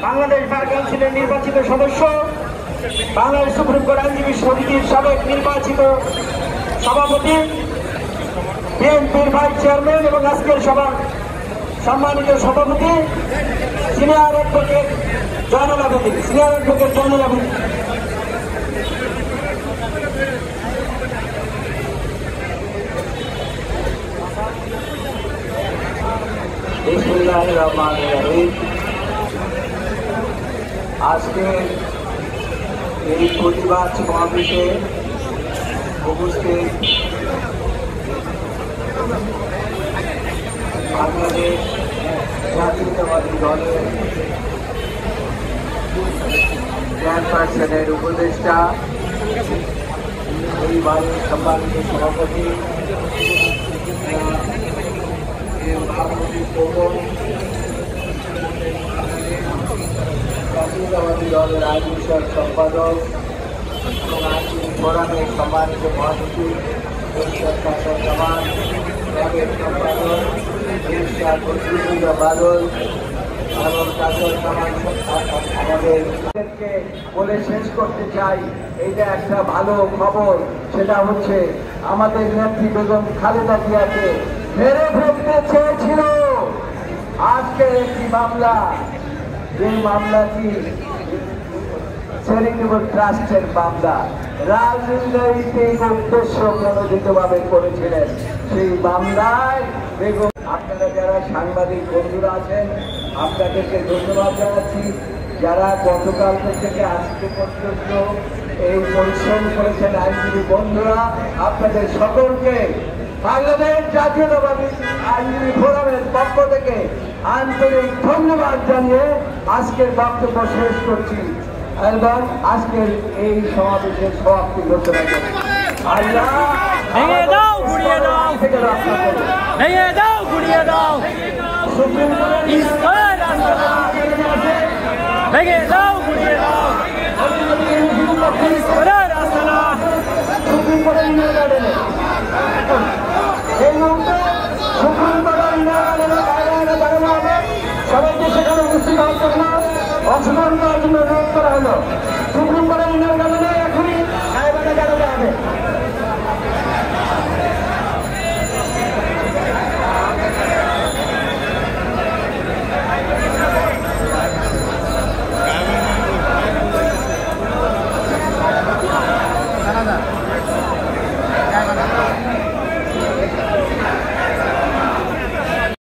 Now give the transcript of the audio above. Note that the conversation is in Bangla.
বাংলাদেশ বার কাউন্সিলের নির্বাচিত সদস্য, বাংলাদেশ সুপ্রিম কোর্ট আইনজীবী সমিতির সাবেক নির্বাচিত সভাপতি, বিএনপির ভাইস চেয়ারম্যান এবং আজকের সভার সম্মানিত সভাপতি সিনিয়র অ্যাডভোকেট জয়নুল আবেদিন, বিসমিল্লাহির রহমানির রহিম। আজকে এই প্রতিবাদ সমাবেশে উপস্থিত বাংলাদেশ জাতীয়তাবাদী দলের চেয়ারপারসনের উপদেষ্টা, এই বাড়ির সম্মানিত সভাপতি জাতীয়তাবাদী দলের আইন বিষয়ক সম্পাদক এবং আইনজীবী ফোরামের সম্মানিত মহাসচিব সম্পাদক বাদল এবং আমাদেরকে বলে শেষ করতে চাই, এইটা একটা ভালো খবর। সেটা হচ্ছে আমাদের নেত্রী বেগম খালেদা জিয়াকে মেরে ফেলতে চেয়েছিল আজকে একটি মামলা, যে মামলাটি চ্যারিটেবল ট্রাস্টের মামলা, রাজনৈতিক উদ্দেশ্য প্রণোদিতভাবে করেছিলেন। সেই মামলায় বেগম, আপনারা যারা সাংবাদিক বন্ধুরা আছেন আপনাদেরকে ধন্যবাদ জানাচ্ছি, যারা গতকাল থেকে আজকে পর্যন্ত এই পরিশ্রম করেছেন আইনজীবী বন্ধুরা, আপনাদের সকলকে বাংলাদেশ জাতীয়তাবাদী আইনজীবী ফোরামের পক্ষ থেকে আন্তরিক ধন্যবাদ জানিয়ে আজকের বক্তব্য শেষ করছি এবং আজকের এই সমাবেশের সমাপ্তি ঘোষণা করছি। আল্লাহ ভেঙে দাও, গুড়িয়ে দাও, ভেঙে দাও, গুড়িয়ে দাও, সুপ্রিম কোর্টের ভেঙে দাও, গুড়িয়ে দাও, সুপ্রিম কোর্টের নির্বাচনে এই মুহূর্তে সুপ্রিম কোর্টের নির্বাচনে সবাইকে সেখানে উপস্থিত হওয়ার জন্য অংশগ্রহণ করার জন্য অনুরোধ করা হলো।